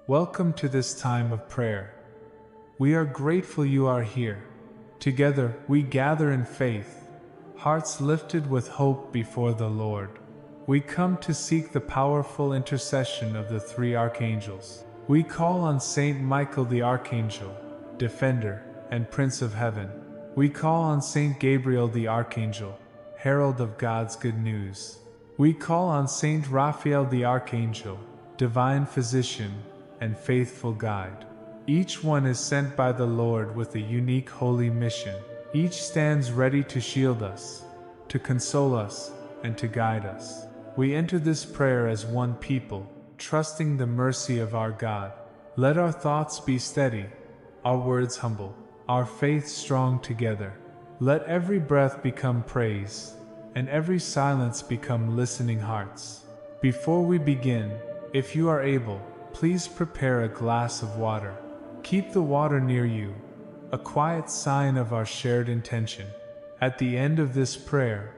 Welcome to this time of prayer. We are grateful you are here. Together we gather in faith, hearts lifted with hope before the Lord. We come to seek the powerful intercession of the three archangels. We call on Saint Michael the Archangel, Defender and Prince of Heaven. We call on Saint Gabriel the Archangel, Herald of God's good news. We call on Saint Raphael the Archangel, Divine Physician and faithful guide. Each one is sent by the Lord with a unique holy mission. Each stands ready to shield us, to console us, and to guide us. We enter this prayer as one people, trusting the mercy of our God. Let our thoughts be steady, our words humble, our faith strong together. Let every breath become praise, and every silence become listening hearts. Before we begin, if you are able, please prepare a glass of water. Keep the water near you, a quiet sign of our shared intention. At the end of this prayer,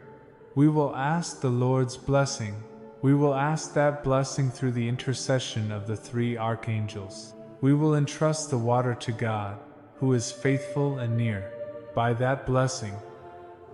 we will ask the Lord's blessing. We will ask that blessing through the intercession of the three archangels. We will entrust the water to God, who is faithful and near. By that blessing,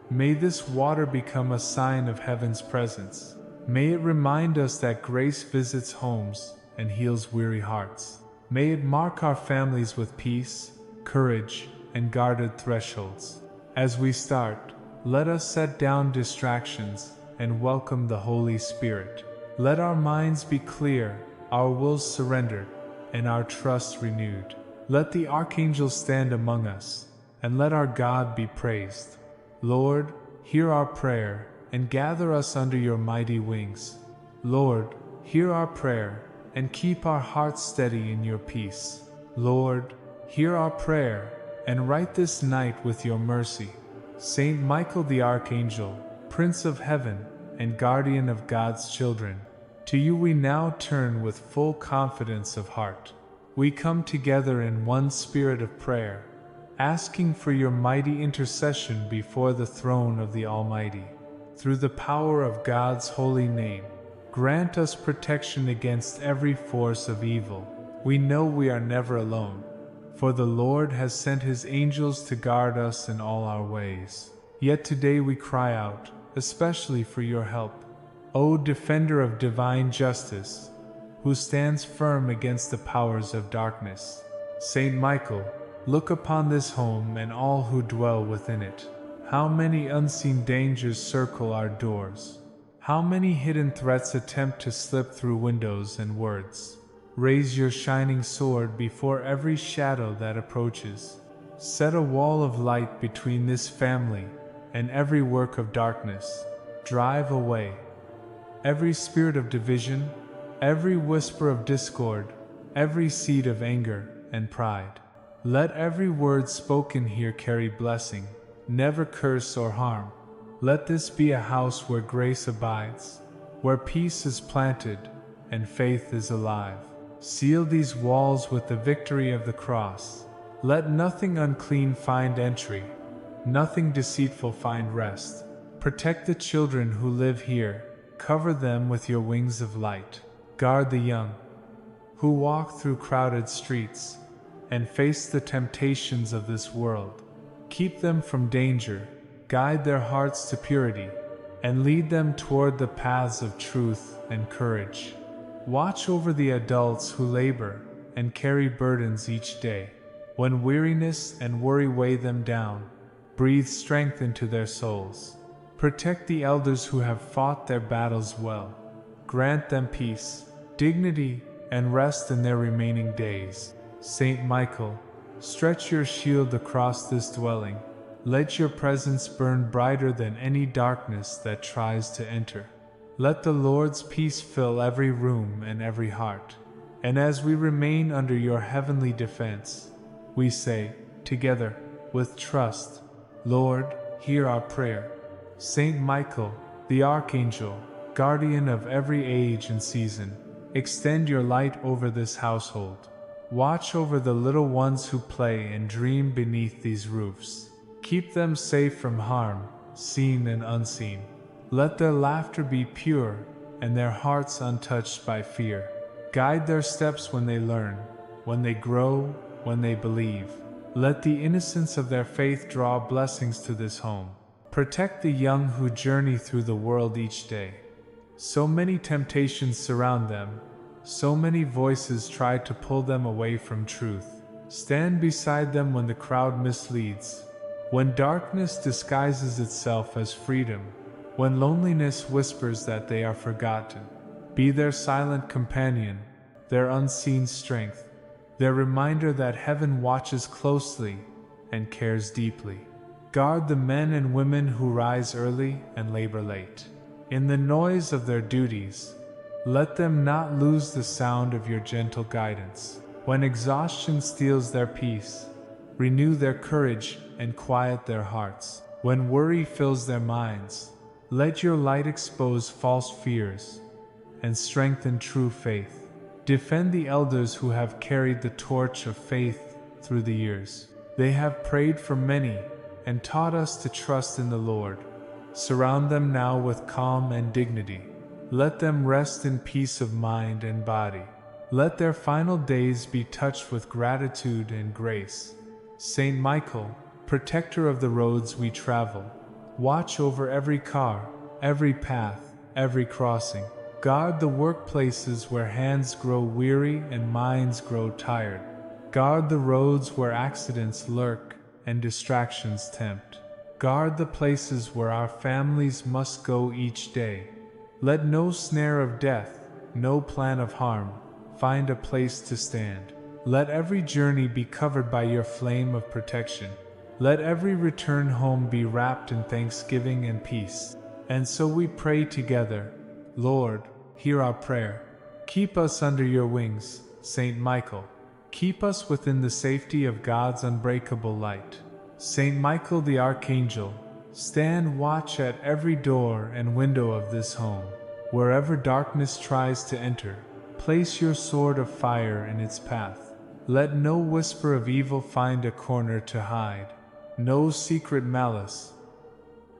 may this water become a sign of heaven's presence. May it remind us that grace visits homes and heals weary hearts. May it mark our families with peace, courage, and guarded thresholds. As we start, let us set down distractions and welcome the Holy Spirit. Let our minds be clear, our wills surrendered, and our trust renewed. Let the archangels stand among us, and let our God be praised. Lord, hear our prayer, and gather us under your mighty wings. Lord, hear our prayer, and keep our hearts steady in your peace. Lord, hear our prayer, and write this night with your mercy. Saint Michael the Archangel, Prince of Heaven, and Guardian of God's children, to you we now turn with full confidence of heart. We come together in one spirit of prayer, asking for your mighty intercession before the throne of the Almighty. Through the power of God's holy name, grant us protection against every force of evil. We know we are never alone, for the Lord has sent his angels to guard us in all our ways. Yet today we cry out, especially for your help. O Defender of divine justice, who stands firm against the powers of darkness, Saint Michael, look upon this home and all who dwell within it. How many unseen dangers circle our doors? How many hidden threats attempt to slip through windows and words? Raise your shining sword before every shadow that approaches. Set a wall of light between this family and every work of darkness. Drive away every spirit of division, every whisper of discord, every seed of anger and pride. Let every word spoken here carry blessing, never curse or harm. Let this be a house where grace abides, where peace is planted and faith is alive. Seal these walls with the victory of the cross. Let nothing unclean find entry, nothing deceitful find rest. Protect the children who live here, cover them with your wings of light. Guard the young, who walk through crowded streets and face the temptations of this world. Keep them from danger, guide their hearts to purity, and lead them toward the paths of truth and courage. Watch over the adults who labor and carry burdens each day. When weariness and worry weigh them down, breathe strength into their souls. Protect the elders who have fought their battles well. Grant them peace, dignity, and rest in their remaining days. Saint Michael, stretch your shield across this dwelling. Let your presence burn brighter than any darkness that tries to enter. Let the Lord's peace fill every room and every heart. And as we remain under your heavenly defense, we say, together, with trust, Lord, hear our prayer. Saint Michael, the Archangel, guardian of every age and season, extend your light over this household. Watch over the little ones who play and dream beneath these roofs. Keep them safe from harm, seen and unseen. Let their laughter be pure and their hearts untouched by fear. Guide their steps when they learn, when they grow, when they believe. Let the innocence of their faith draw blessings to this home. Protect the young who journey through the world each day. So many temptations surround them, so many voices try to pull them away from truth. Stand beside them when the crowd misleads, when darkness disguises itself as freedom, when loneliness whispers that they are forgotten. Be their silent companion, their unseen strength, their reminder that heaven watches closely and cares deeply. Guard the men and women who rise early and labor late. In the noise of their duties, let them not lose the sound of your gentle guidance. When exhaustion steals their peace, renew their courage and quiet their hearts. When worry fills their minds, let your light expose false fears and strengthen true faith. Defend the elders who have carried the torch of faith through the years. They have prayed for many and taught us to trust in the Lord. Surround them now with calm and dignity. Let them rest in peace of mind and body. Let their final days be touched with gratitude and grace. Saint Michael, protector of the roads we travel, watch over every car, every path, every crossing. Guard the workplaces where hands grow weary and minds grow tired. Guard the roads where accidents lurk and distractions tempt. Guard the places where our families must go each day. Let no snare of death, no plan of harm, find a place to stand. Let every journey be covered by your flame of protection. Let every return home be wrapped in thanksgiving and peace. And so we pray together, Lord, hear our prayer. Keep us under your wings, Saint Michael. Keep us within the safety of God's unbreakable light. Saint Michael the Archangel, stand watch at every door and window of this home. Wherever darkness tries to enter, place your sword of fire in its path. Let no whisper of evil find a corner to hide, no secret malice.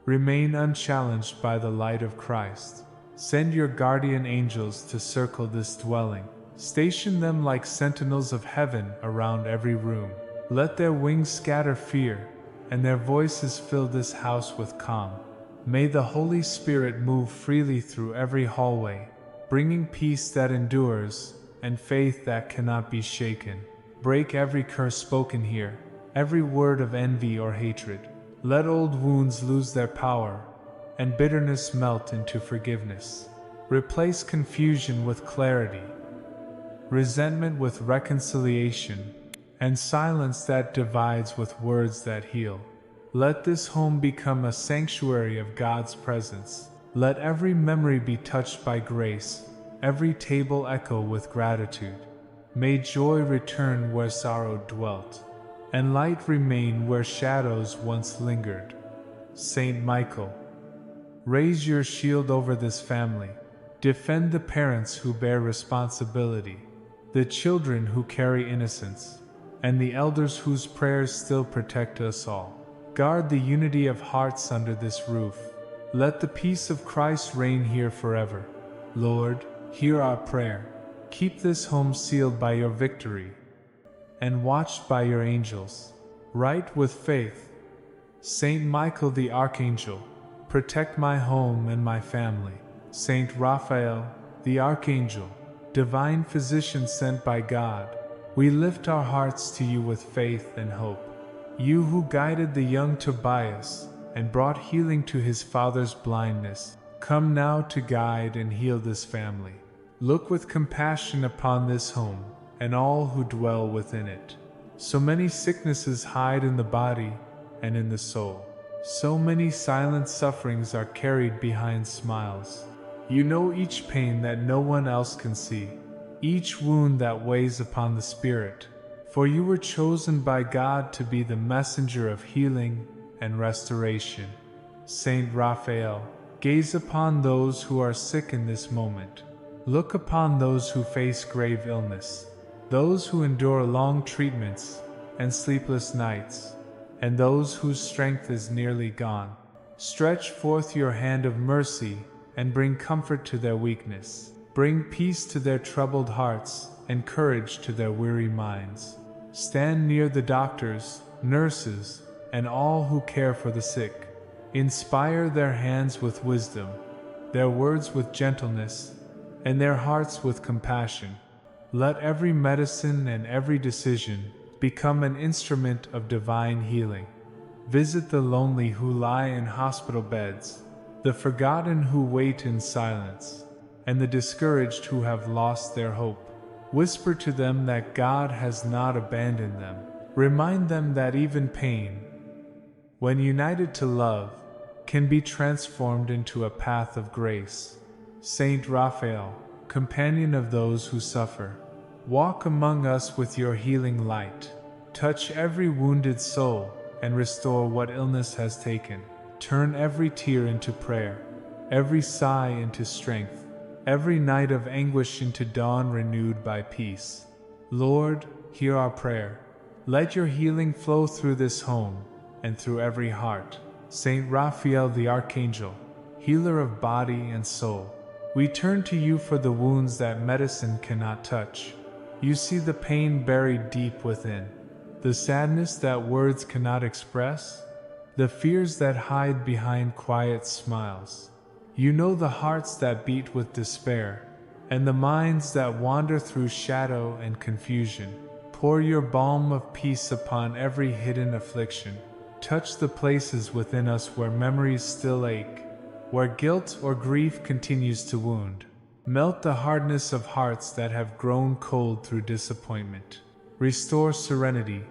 Remain unchallenged by the light of Christ. Send your guardian angels to circle this dwelling. Station them like sentinels of heaven around every room. Let their wings scatter fear, and their voices fill this house with calm. May the Holy Spirit move freely through every hallway, bringing peace that endures and faith that cannot be shaken. Break every curse spoken here, every word of envy or hatred. Let old wounds lose their power, and bitterness melt into forgiveness. Replace confusion with clarity, resentment with reconciliation, and silence that divides with words that heal. Let this home become a sanctuary of God's presence. Let every memory be touched by grace, every table echo with gratitude. May joy return where sorrow dwelt, and light remain where shadows once lingered. Saint Michael, raise your shield over this family. Defend the parents who bear responsibility, the children who carry innocence, and the elders whose prayers still protect us all. Guard the unity of hearts under this roof. Let the peace of Christ reign here forever. Lord, hear our prayer. Keep this home sealed by your victory and watched by your angels. Write with faith, Saint Michael the Archangel, protect my home and my family. Saint Raphael, the Archangel, divine physician sent by God, we lift our hearts to you with faith and hope. You who guided the young Tobias and brought healing to his father's blindness, come now to guide and heal this family. Look with compassion upon this home and all who dwell within it. So many sicknesses hide in the body and in the soul. So many silent sufferings are carried behind smiles. You know each pain that no one else can see, each wound that weighs upon the spirit. For you were chosen by God to be the messenger of healing and restoration. Saint Raphael, gaze upon those who are sick in this moment. Look upon those who face grave illness, those who endure long treatments and sleepless nights, and those whose strength is nearly gone. Stretch forth your hand of mercy and bring comfort to their weakness. Bring peace to their troubled hearts and courage to their weary minds. Stand near the doctors, nurses, and all who care for the sick. Inspire their hands with wisdom, their words with gentleness, and their hearts with compassion. Let every medicine and every decision become an instrument of divine healing. Visit the lonely who lie in hospital beds, the forgotten who wait in silence, and the discouraged who have lost their hope. Whisper to them that God has not abandoned them. Remind them that even pain, when united to love, can be transformed into a path of grace. Saint Raphael, companion of those who suffer, walk among us with your healing light. Touch every wounded soul and restore what illness has taken. Turn every tear into prayer, every sigh into strength, every night of anguish into dawn renewed by peace. Lord, hear our prayer. Let your healing flow through this home and through every heart. Saint Raphael the Archangel, healer of body and soul, we turn to you for the wounds that medicine cannot touch. You see the pain buried deep within, the sadness that words cannot express, the fears that hide behind quiet smiles. You know the hearts that beat with despair, and the minds that wander through shadow and confusion. Pour your balm of peace upon every hidden affliction. Touch the places within us where memories still ache, where guilt or grief continues to wound. Melt the hardness of hearts that have grown cold through disappointment. Restore serenity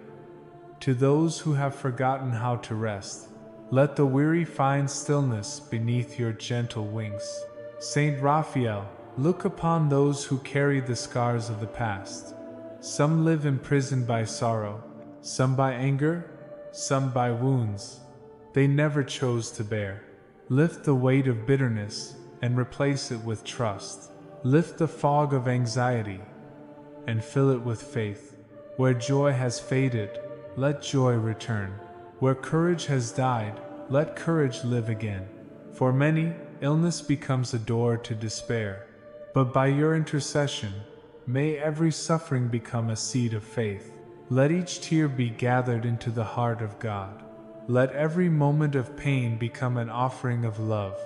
to those who have forgotten how to rest. Let the weary find stillness beneath your gentle wings. Saint Raphael, look upon those who carry the scars of the past. Some live imprisoned by sorrow, some by anger, some by wounds they never chose to bear. Lift the weight of bitterness and replace it with trust. Lift the fog of anxiety and fill it with faith. Where joy has faded, let joy return. Where courage has died, let courage live again. For many, illness becomes a door to despair, but by your intercession, may every suffering become a seed of faith. Let each tear be gathered into the heart of God. Let every moment of pain become an offering of love.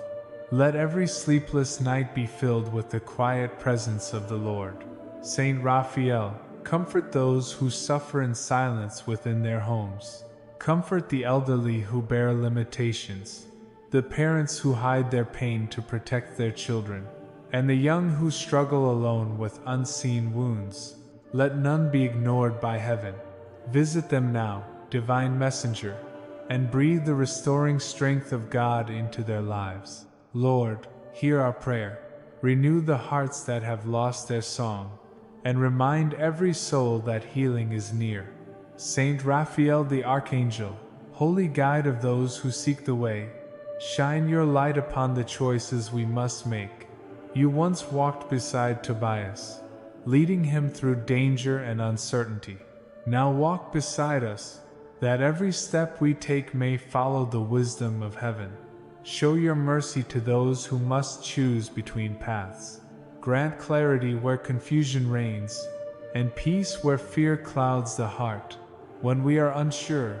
Let every sleepless night be filled with the quiet presence of the Lord. Saint Raphael, comfort those who suffer in silence within their homes. Comfort the elderly who bear limitations, the parents who hide their pain to protect their children, and the young who struggle alone with unseen wounds. Let none be ignored by heaven. Visit them now, divine messenger, and breathe the restoring strength of God into their lives. Lord, hear our prayer. Renew the hearts that have lost their song, and remind every soul that healing is near. Saint Raphael the Archangel, holy guide of those who seek the way, shine your light upon the choices we must make. You once walked beside Tobias, leading him through danger and uncertainty. Now walk beside us, that every step we take may follow the wisdom of heaven. Show your mercy to those who must choose between paths. Grant clarity where confusion reigns, and peace where fear clouds the heart. When we are unsure,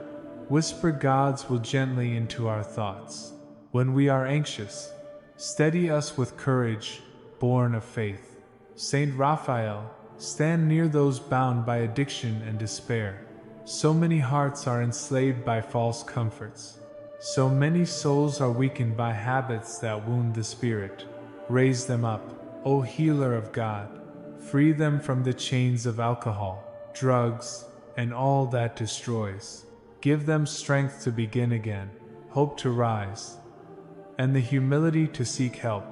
whisper God's will gently into our thoughts. When we are anxious, steady us with courage, born of faith. Saint Raphael, stand near those bound by addiction and despair. So many hearts are enslaved by false comforts. So many souls are weakened by habits that wound the spirit. Raise them up, O healer of God. Free them from the chains of alcohol, drugs, and all that destroys. Give them strength to begin again, hope to rise, and the humility to seek help.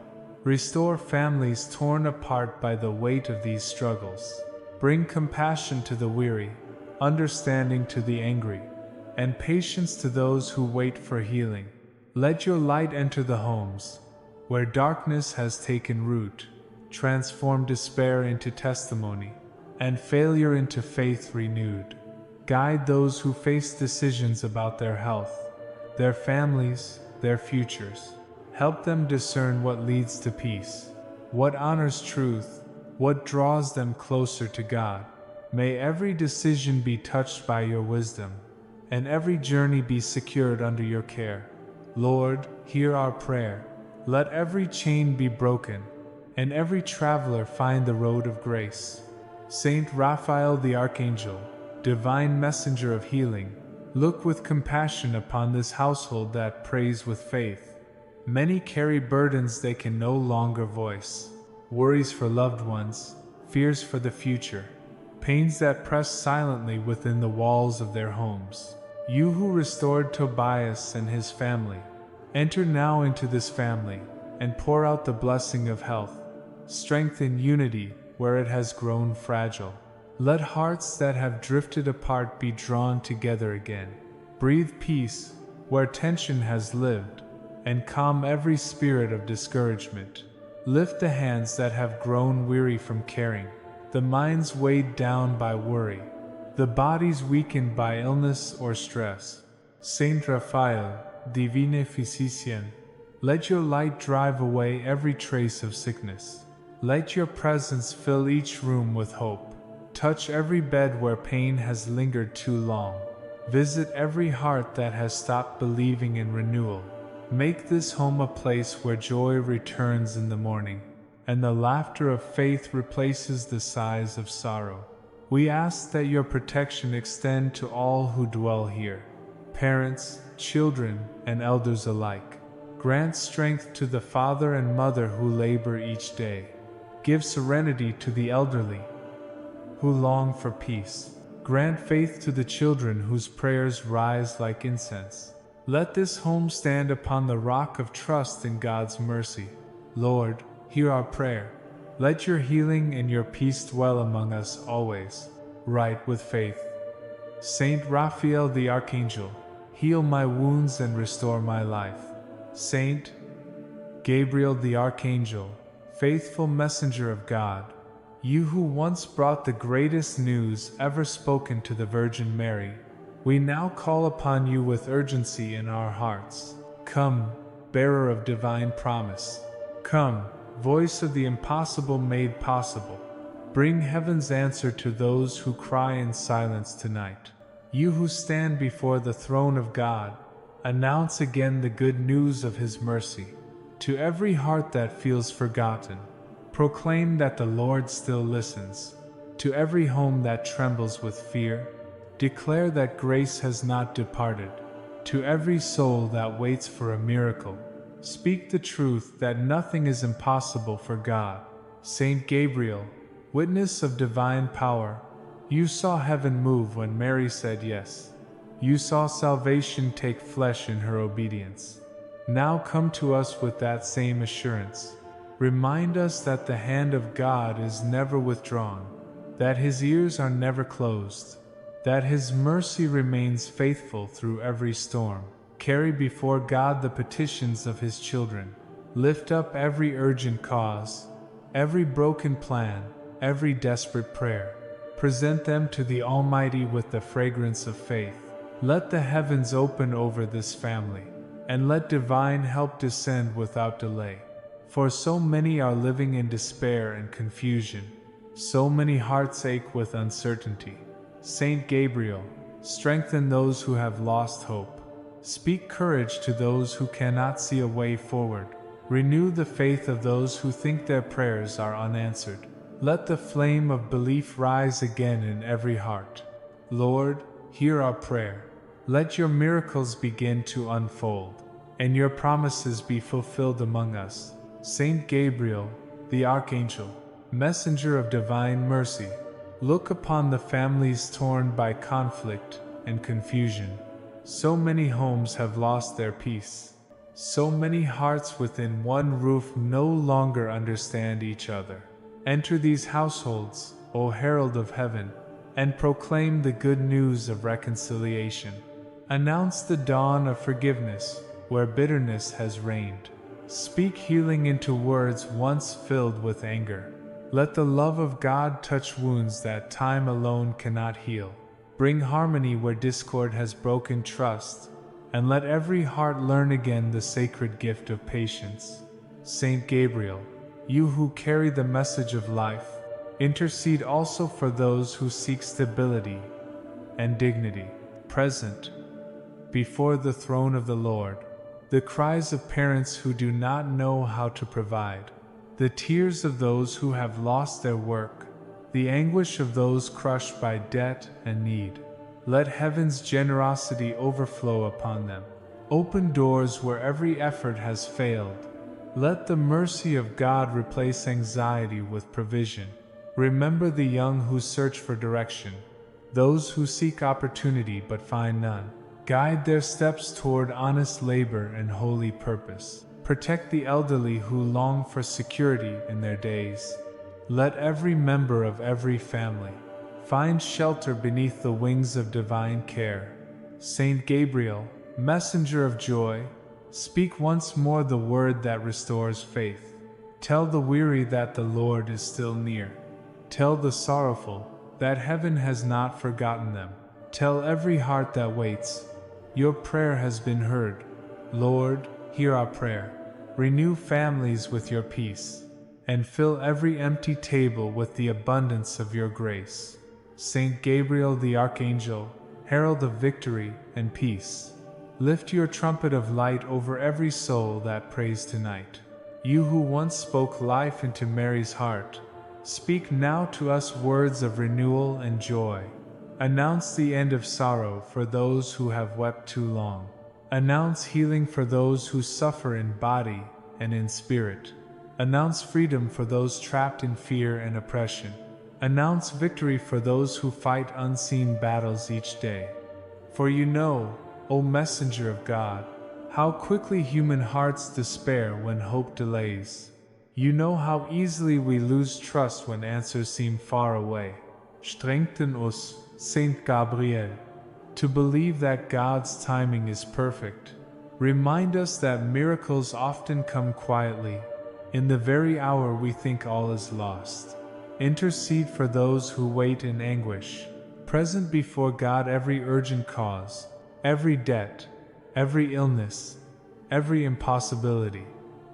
Restore families torn apart by the weight of these struggles. Bring compassion to the weary, understanding to the angry, and patience to those who wait for healing. Let your light enter the homes, where darkness has taken root. Transform despair into testimony, and failure into faith renewed. Guide those who face decisions about their health, their families, their futures. Help them discern what leads to peace, what honors truth, what draws them closer to God. May every decision be touched by your wisdom, and every journey be secured under your care. Lord, hear our prayer. Let every chain be broken, and every traveler find the road of grace. Saint Raphael the Archangel, divine messenger of healing, look with compassion upon this household that prays with faith. Many carry burdens they can no longer voice, worries for loved ones, fears for the future, pains that press silently within the walls of their homes. You who restored Tobias and his family, enter now into this family and pour out the blessing of health, strength and unity where it has grown fragile. Let hearts that have drifted apart be drawn together again. Breathe peace where tension has lived, and calm every spirit of discouragement. Lift the hands that have grown weary from caring, the minds weighed down by worry, the bodies weakened by illness or stress. Saint Raphael, Divine Physician, let your light drive away every trace of sickness. Let your presence fill each room with hope. Touch every bed where pain has lingered too long. Visit every heart that has stopped believing in renewal. Make this home a place where joy returns in the morning, and the laughter of faith replaces the sighs of sorrow. We ask that your protection extend to all who dwell here, parents, children, and elders alike. Grant strength to the father and mother who labor each day. Give serenity to the elderly who long for peace. Grant faith to the children whose prayers rise like incense. Let this home stand upon the rock of trust in God's mercy. Lord, hear our prayer. Let your healing and your peace dwell among us always. Write with faith. Saint Raphael the Archangel, heal my wounds and restore my life. Saint Gabriel the Archangel, faithful messenger of God, you who once brought the greatest news ever spoken to the Virgin Mary, we now call upon you with urgency in our hearts. Come, bearer of divine promise. Come, voice of the impossible made possible. Bring heaven's answer to those who cry in silence tonight. You who stand before the throne of God, announce again the good news of His mercy. To every heart that feels forgotten, proclaim that the Lord still listens. To every home that trembles with fear, declare that grace has not departed. To every soul that waits for a miracle, speak the truth that nothing is impossible for God. Saint Gabriel, witness of divine power, you saw heaven move when Mary said yes. You saw salvation take flesh in her obedience. Now come to us with that same assurance. Remind us that the hand of God is never withdrawn, that His ears are never closed, that His mercy remains faithful through every storm. Carry before God the petitions of His children. Lift up every urgent cause, every broken plan, every desperate prayer. Present them to the Almighty with the fragrance of faith. Let the heavens open over this family, and let divine help descend without delay. For so many are living in despair and confusion. So many hearts ache with uncertainty. Saint Gabriel, strengthen those who have lost hope. Speak courage to those who cannot see a way forward. Renew the faith of those who think their prayers are unanswered. Let the flame of belief rise again in every heart. Lord, hear our prayer. Let your miracles begin to unfold, and your promises be fulfilled among us. Saint Gabriel, the Archangel, messenger of divine mercy, look upon the families torn by conflict and confusion. So many homes have lost their peace. So many hearts within one roof no longer understand each other. Enter these households, O herald of heaven, and proclaim the good news of reconciliation. Announce the dawn of forgiveness where bitterness has reigned. Speak healing into words once filled with anger. Let the love of God touch wounds that time alone cannot heal. Bring harmony where discord has broken trust, and let every heart learn again the sacred gift of patience. Saint Gabriel, you who carry the message of life, intercede also for those who seek stability and dignity. Present before the throne of the Lord, the cries of parents who do not know how to provide, the tears of those who have lost their work, the anguish of those crushed by debt and need. Let heaven's generosity overflow upon them. Open doors where every effort has failed. Let the mercy of God replace anxiety with provision. Remember the young who search for direction, those who seek opportunity but find none. Guide their steps toward honest labor and holy purpose. Protect the elderly who long for security in their days. Let every member of every family find shelter beneath the wings of divine care. Saint Gabriel, messenger of joy, speak once more the word that restores faith. Tell the weary that the Lord is still near. Tell the sorrowful that heaven has not forgotten them. Tell every heart that waits, your prayer has been heard. Lord, hear our prayer. Renew families with your peace, and fill every empty table with the abundance of your grace. Saint Gabriel the Archangel, herald of victory and peace, lift your trumpet of light over every soul that prays tonight. You who once spoke life into Mary's heart, speak now to us words of renewal and joy. Announce the end of sorrow for those who have wept too long. Announce healing for those who suffer in body and in spirit. Announce freedom for those trapped in fear and oppression. Announce victory for those who fight unseen battles each day. For you know, O messenger of God, how quickly human hearts despair when hope delays. You know how easily we lose trust when answers seem far away. Strengthen us, Saint Gabriel, to believe that God's timing is perfect. Remind us that miracles often come quietly, in the very hour we think all is lost. Intercede for those who wait in anguish. Present before God every urgent cause, every debt, every illness, every impossibility.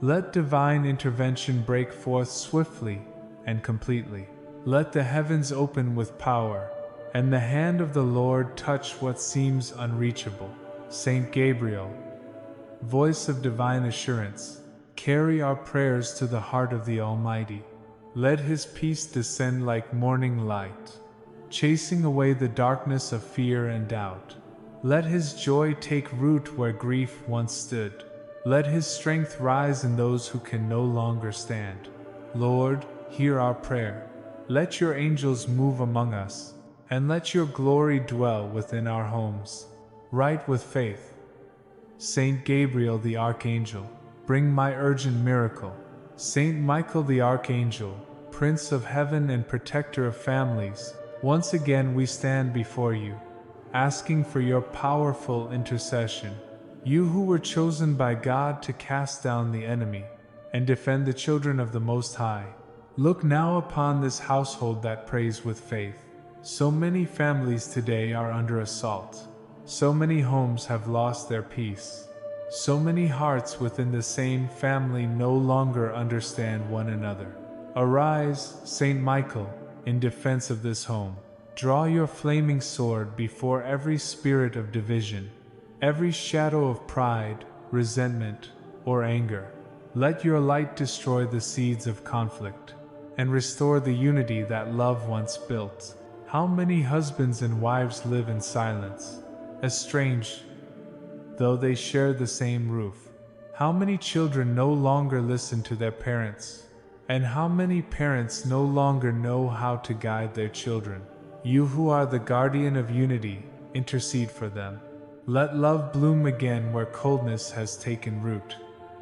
Let divine intervention break forth swiftly and completely. Let the heavens open with power, and the hand of the Lord touch what seems unreachable. Saint Gabriel, voice of divine assurance, carry our prayers to the heart of the Almighty. Let His peace descend like morning light, chasing away the darkness of fear and doubt. Let His joy take root where grief once stood. Let His strength rise in those who can no longer stand. Lord, hear our prayer. Let your angels move among us, and let your glory dwell within our homes. Write with faith. Saint Gabriel the Archangel, bring my urgent miracle. Saint Michael the Archangel, Prince of Heaven and Protector of families, once again we stand before you, asking for your powerful intercession. You who were chosen by God to cast down the enemy and defend the children of the Most High, look now upon this household that prays with faith. So many families today are under assault. So many homes have lost their peace. So many hearts within the same family no longer understand one another. Arise, Saint Michael, in defense of this home. Draw your flaming sword before every spirit of division, every shadow of pride, resentment, or anger. Let your light destroy the seeds of conflict and restore the unity that love once built. How many husbands and wives live in silence, estranged, though they share the same roof? How many children no longer listen to their parents, and how many parents no longer know how to guide their children? You who are the guardian of unity, intercede for them. Let love bloom again where coldness has taken root.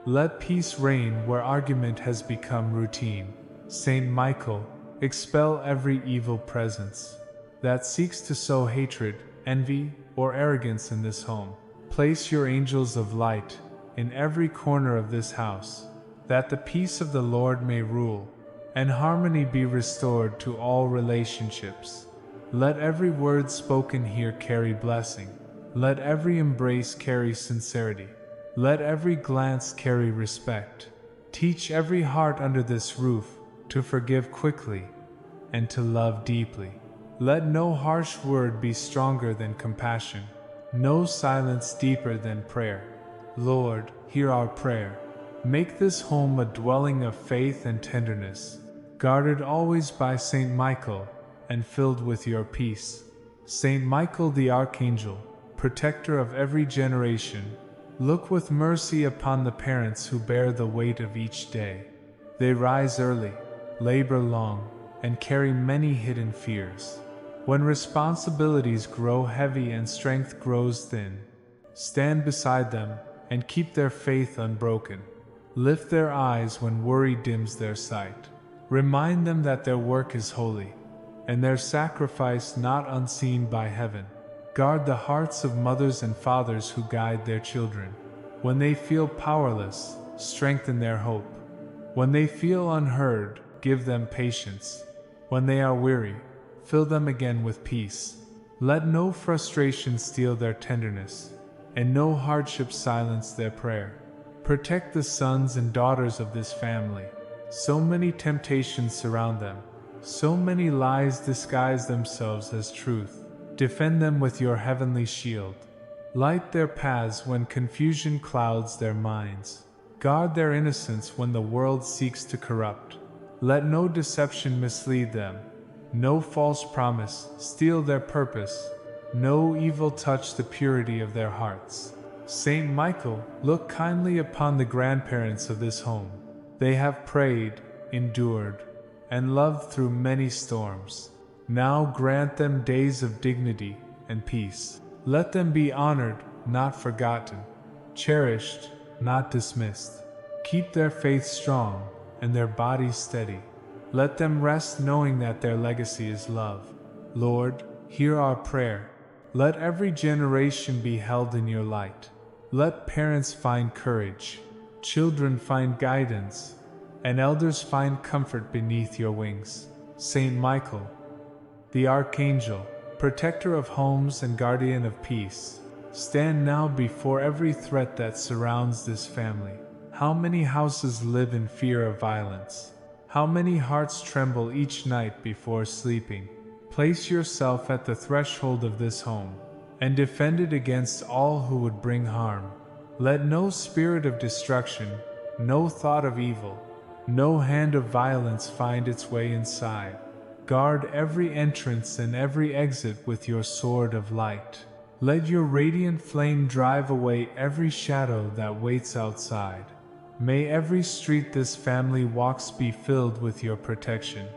Let peace reign where argument has become routine. Saint Michael, expel every evil presence that seeks to sow hatred, envy, or arrogance in this home. Place your angels of light in every corner of this house, that the peace of the Lord may rule, and harmony be restored to all relationships. Let every word spoken here carry blessing. Let every embrace carry sincerity. Let every glance carry respect. Teach every heart under this roof to forgive quickly and to love deeply. Let no harsh word be stronger than compassion, no silence deeper than prayer. Lord, hear our prayer. Make this home a dwelling of faith and tenderness, guarded always by Saint Michael and filled with your peace. Saint Michael the Archangel, protector of every generation, look with mercy upon the parents who bear the weight of each day. They rise early, labor long, and carry many hidden fears. When responsibilities grow heavy and strength grows thin, stand beside them and keep their faith unbroken. Lift their eyes when worry dims their sight. Remind them that their work is holy, and their sacrifice not unseen by heaven. Guard the hearts of mothers and fathers who guide their children. When they feel powerless, strengthen their hope. When they feel unheard, give them patience. When they are weary, fill them again with peace. Let no frustration steal their tenderness, and no hardship silence their prayer. Protect the sons and daughters of this family. So many temptations surround them. So many lies disguise themselves as truth. Defend them with your heavenly shield. Light their paths when confusion clouds their minds. Guard their innocence when the world seeks to corrupt. Let no deception mislead them. No false promise steal their purpose. No evil touch the purity of their hearts. Saint Michael, look kindly upon the grandparents of this home. They have prayed, endured, and loved through many storms. Now grant them days of dignity and peace. Let them be honored, not forgotten, cherished, not dismissed. Keep their faith strong and their bodies steady. Let them rest knowing that their legacy is love. Lord, hear our prayer. Let every generation be held in your light. Let parents find courage, children find guidance, and elders find comfort beneath your wings. Saint Michael, the Archangel, protector of homes and guardian of peace, stand now before every threat that surrounds this family. How many houses live in fear of violence? How many hearts tremble each night before sleeping? Place yourself at the threshold of this home and defend it against all who would bring harm. Let no spirit of destruction, no thought of evil, no hand of violence find its way inside. Guard every entrance and every exit with your sword of light. Let your radiant flame drive away every shadow that waits outside. May every street this family walks be filled with your protection.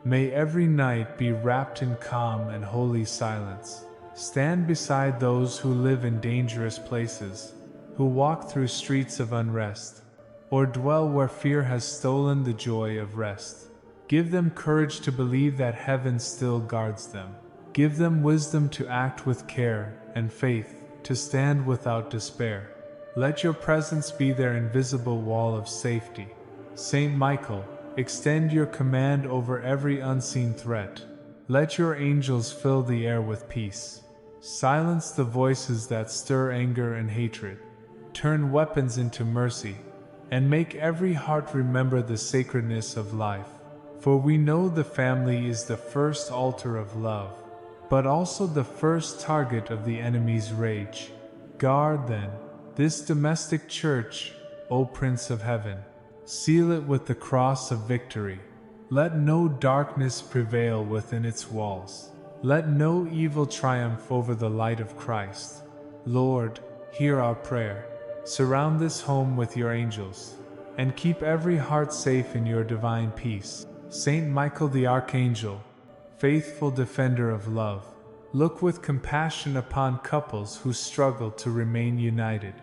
May every night be wrapped in calm and holy silence. Stand beside those who live in dangerous places, who walk through streets of unrest, or dwell where fear has stolen the joy of rest. Give them courage to believe that heaven still guards them. Give them wisdom to act with care and faith to stand without despair. Let your presence be their invisible wall of safety. Saint Michael, extend your command over every unseen threat. Let your angels fill the air with peace. Silence the voices that stir anger and hatred. Turn weapons into mercy, and make every heart remember the sacredness of life. For we know the family is the first altar of love, but also the first target of the enemy's rage. Guard, then, this domestic church, O Prince of Heaven. Seal it with the cross of victory. Let no darkness prevail within its walls. Let no evil triumph over the light of Christ. Lord, hear our prayer. Surround this home with your angels, and keep every heart safe in your divine peace. Saint Michael the Archangel, faithful defender of love, look with compassion upon couples who struggle to remain united.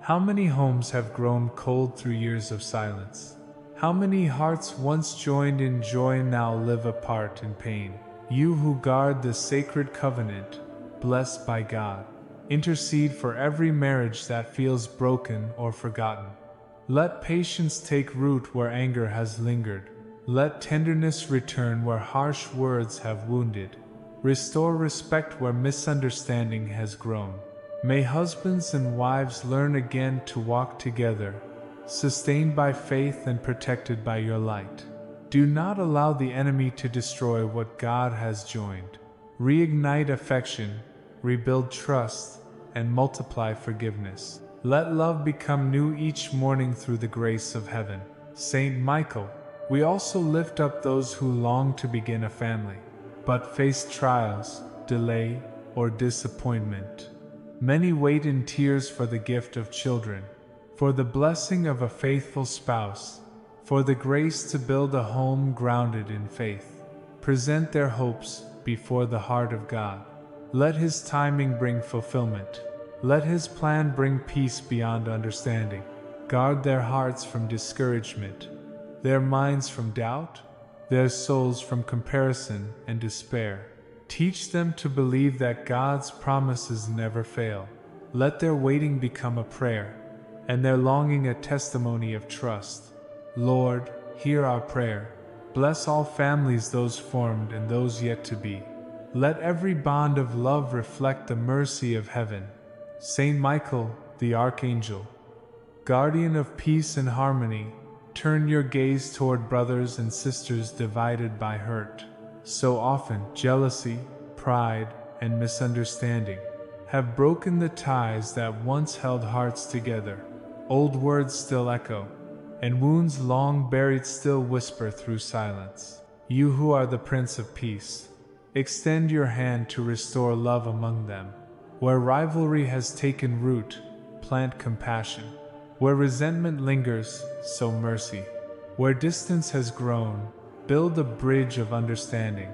How many homes have grown cold through years of silence? How many hearts once joined in joy now live apart in pain? You who guard the sacred covenant, blessed by God, intercede for every marriage that feels broken or forgotten. Let patience take root where anger has lingered. Let tenderness return where harsh words have wounded. Restore respect where misunderstanding has grown. May husbands and wives learn again to walk together, sustained by faith and protected by your light. Do not allow the enemy to destroy what God has joined. Reignite affection, rebuild trust, and multiply forgiveness. Let love become new each morning through the grace of heaven. Saint Michael, we also lift up those who long to begin a family, but face trials, delay, or disappointment. Many wait in tears for the gift of children, for the blessing of a faithful spouse, for the grace to build a home grounded in faith. Present their hopes before the heart of God. Let His timing bring fulfillment. Let His plan bring peace beyond understanding. Guard their hearts from discouragement, their minds from doubt, their souls from comparison and despair. Teach them to believe that God's promises never fail. Let their waiting become a prayer, and their longing a testimony of trust. Lord, hear our prayer. Bless all families, those formed and those yet to be. Let every bond of love reflect the mercy of heaven. Saint Michael the Archangel, guardian of peace and harmony, turn your gaze toward brothers and sisters divided by hurt. So often, jealousy, pride, and misunderstanding have broken the ties that once held hearts together. Old words still echo, and wounds long buried still whisper through silence. You who are the Prince of Peace, extend your hand to restore love among them. Where rivalry has taken root, plant compassion. Where resentment lingers, sow mercy. Where distance has grown, build a bridge of understanding.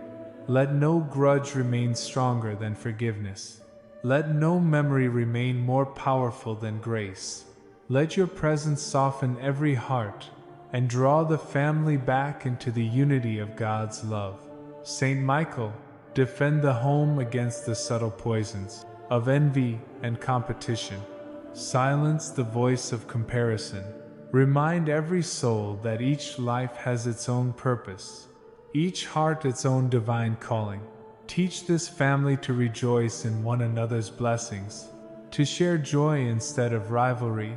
Let no grudge remain stronger than forgiveness. Let no memory remain more powerful than grace. Let your presence soften every heart and draw the family back into the unity of God's love. Saint Michael, defend the home against the subtle poisons of envy and competition. Silence the voice of comparison. Remind every soul that each life has its own purpose, each heart its own divine calling. Teach this family to rejoice in one another's blessings, to share joy instead of rivalry,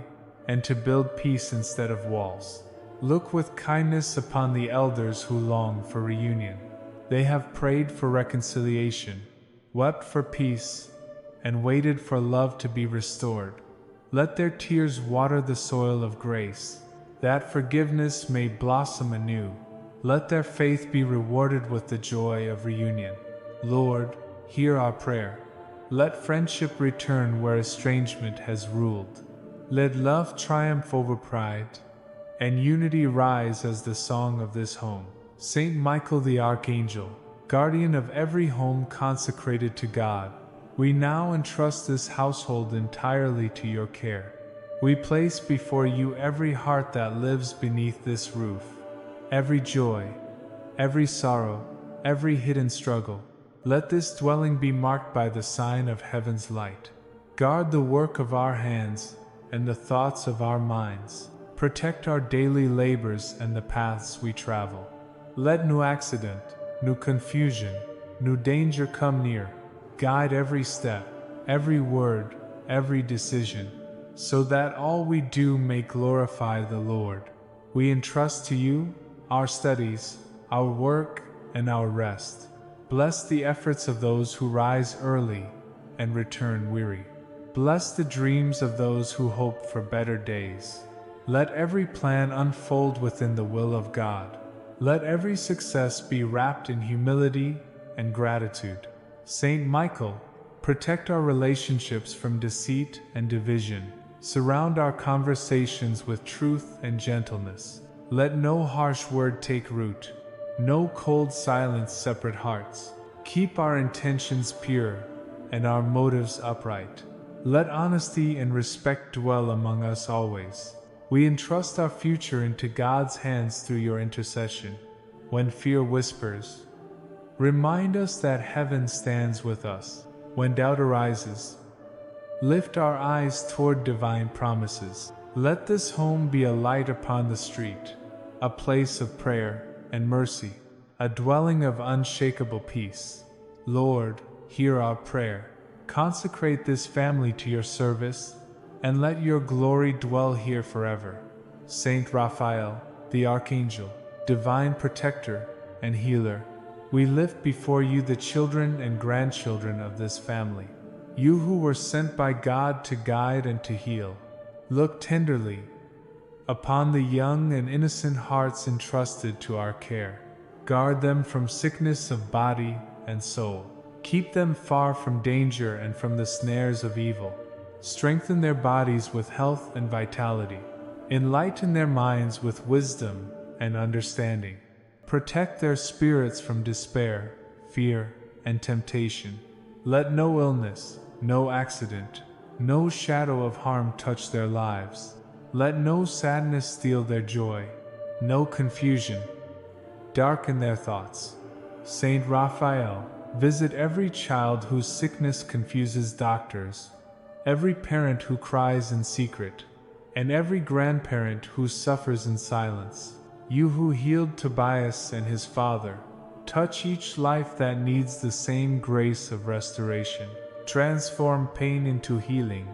and to build peace instead of walls. Look with kindness upon the elders who long for reunion. They have prayed for reconciliation, wept for peace, and waited for love to be restored. Let their tears water the soil of grace, that forgiveness may blossom anew. Let their faith be rewarded with the joy of reunion. Lord, hear our prayer. Let friendship return where estrangement has ruled. Let love triumph over pride, and unity rise as the song of this home. Saint Michael the Archangel, guardian of every home consecrated to God, we now entrust this household entirely to your care. We place before you every heart that lives beneath this roof, every joy, every sorrow, every hidden struggle. Let this dwelling be marked by the sign of heaven's light. Guard the work of our hands and the thoughts of our minds. Protect our daily labors and the paths we travel. Let no accident, no confusion, no danger come near. Guide every step, every word, every decision, so that all we do may glorify the Lord. We entrust to you our studies, our work, and our rest. Bless the efforts of those who rise early and return weary. Bless the dreams of those who hope for better days. Let every plan unfold within the will of God. Let every success be wrapped in humility and gratitude. Saint Michael, protect our relationships from deceit and division. Surround our conversations with truth and gentleness. Let no harsh word take root, no cold silence separate hearts. Keep our intentions pure and our motives upright. Let honesty and respect dwell among us always. We entrust our future into God's hands through your intercession. When fear whispers, remind us that heaven stands with us. When doubt arises, lift our eyes toward divine promises. Let this home be a light upon the street, a place of prayer and mercy, a dwelling of unshakable peace. Lord, hear our prayer. Consecrate this family to your service, and let your glory dwell here forever. Saint Raphael, the Archangel, divine protector and healer, we lift before you the children and grandchildren of this family. You who were sent by God to guide and to heal. Look tenderly upon the young and innocent hearts entrusted to our care. Guard them from sickness of body and soul. Keep them far from danger and from the snares of evil. Strengthen their bodies with health and vitality. Enlighten their minds with wisdom and understanding. Protect their spirits from despair, fear, and temptation. Let no illness, no accident, no shadow of harm touch their lives. Let no sadness steal their joy, no confusion darken their thoughts. Saint Raphael, visit every child whose sickness confuses doctors, every parent who cries in secret, and every grandparent who suffers in silence. You who healed Tobias and his father, touch each life that needs the same grace of restoration. Transform pain into healing,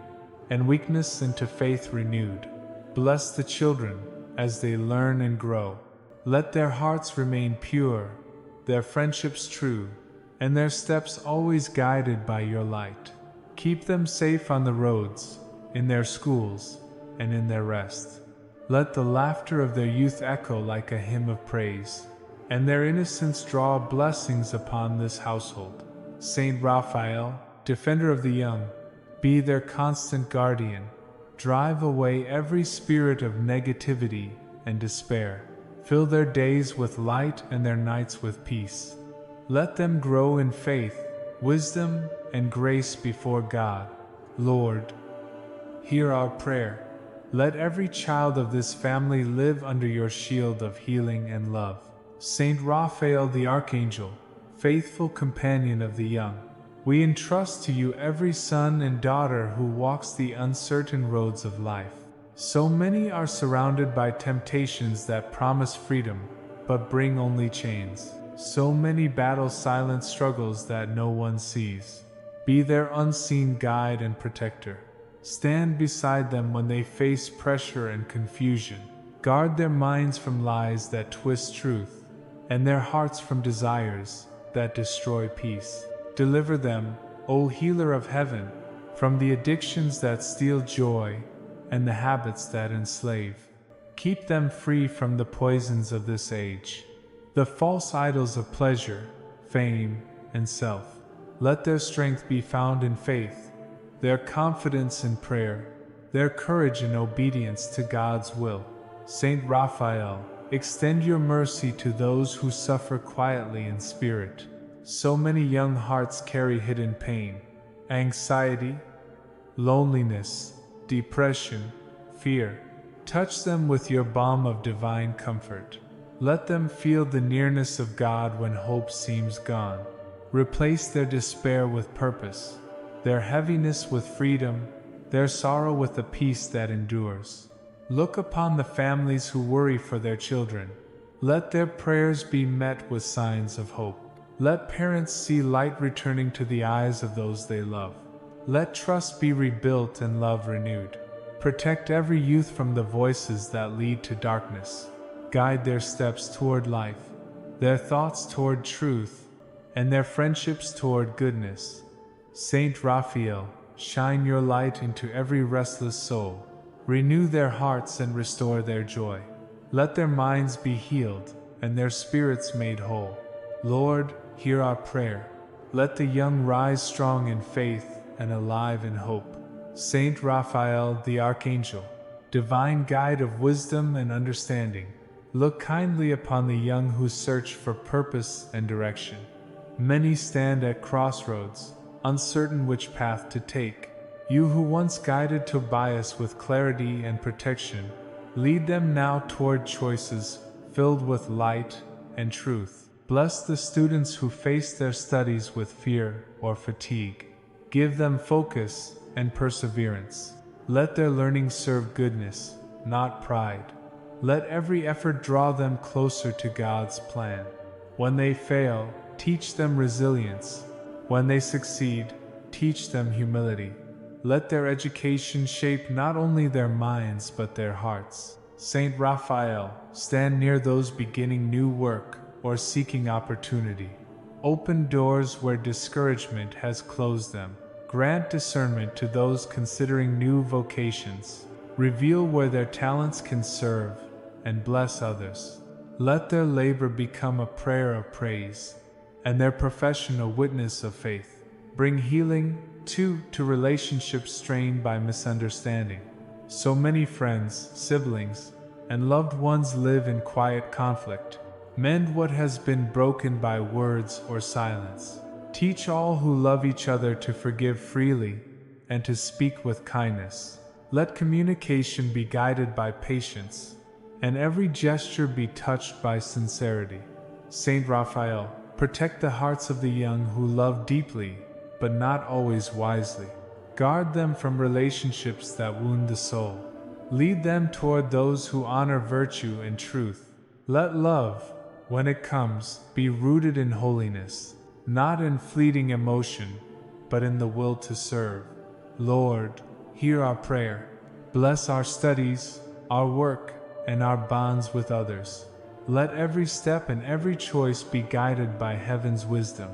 and weakness into faith renewed. Bless the children as they learn and grow. Let their hearts remain pure, their friendships true, and their steps always guided by your light. Keep them safe on the roads, in their schools, and in their rest. Let the laughter of their youth echo like a hymn of praise, and their innocence draw blessings upon this household. Saint Raphael, defender of the young, be their constant guardian. Drive away every spirit of negativity and despair. Fill their days with light and their nights with peace. Let them grow in faith, wisdom, and grace before God. Lord, hear our prayer. Let every child of this family live under your shield of healing and love. Saint Raphael the Archangel, faithful companion of the young, we entrust to you every son and daughter who walks the uncertain roads of life. So many are surrounded by temptations that promise freedom, but bring only chains. So many battle silent struggles that no one sees. Be their unseen guide and protector. Stand beside them when they face pressure and confusion. Guard their minds from lies that twist truth, and their hearts from desires that destroy peace. Deliver them, O Healer of Heaven, from the addictions that steal joy and the habits that enslave. Keep them free from the poisons of this age, the false idols of pleasure, fame, and self. Let their strength be found in faith, their confidence in prayer, their courage in obedience to God's will. Saint Raphael, extend your mercy to those who suffer quietly in spirit. So many young hearts carry hidden pain, anxiety, loneliness, depression, fear. Touch them with your balm of divine comfort. Let them feel the nearness of God when hope seems gone. Replace their despair with purpose, their heaviness with freedom, their sorrow with a peace that endures. Look upon the families who worry for their children. Let their prayers be met with signs of hope. Let parents see light returning to the eyes of those they love. Let trust be rebuilt and love renewed. Protect every youth from the voices that lead to darkness. Guide their steps toward life, their thoughts toward truth, and their friendships toward goodness. Saint Raphael, shine your light into every restless soul. Renew their hearts and restore their joy. Let their minds be healed and their spirits made whole. Lord, hear our prayer. Let the young rise strong in faith and alive in hope. Saint Raphael the Archangel, divine guide of wisdom and understanding, look kindly upon the young who search for purpose and direction. Many stand at crossroads, uncertain which path to take. You who once guided Tobias with clarity and protection, lead them now toward choices filled with light and truth. Bless the students who face their studies with fear or fatigue. Give them focus and perseverance. Let their learning serve goodness, not pride. Let every effort draw them closer to God's plan. When they fail, teach them resilience. When they succeed, teach them humility. Let their education shape not only their minds but their hearts. Saint Raphael, stand near those beginning new work or seeking opportunity. Open doors where discouragement has closed them. Grant discernment to those considering new vocations. Reveal where their talents can serve, and bless others. Let their labor become a prayer of praise, and their profession a witness of faith. Bring healing, too, to relationships strained by misunderstanding. So many friends, siblings, and loved ones live in quiet conflict. Mend what has been broken by words or silence. Teach all who love each other to forgive freely and to speak with kindness. Let communication be guided by patience, and every gesture be touched by sincerity. Saint Raphael, protect the hearts of the young who love deeply, but not always wisely. Guard them from relationships that wound the soul. Lead them toward those who honor virtue and truth. Let love, when it comes, be rooted in holiness, not in fleeting emotion, but in the will to serve. Lord, hear our prayer. Bless our studies, our work, and our bonds with others. Let every step and every choice be guided by heaven's wisdom.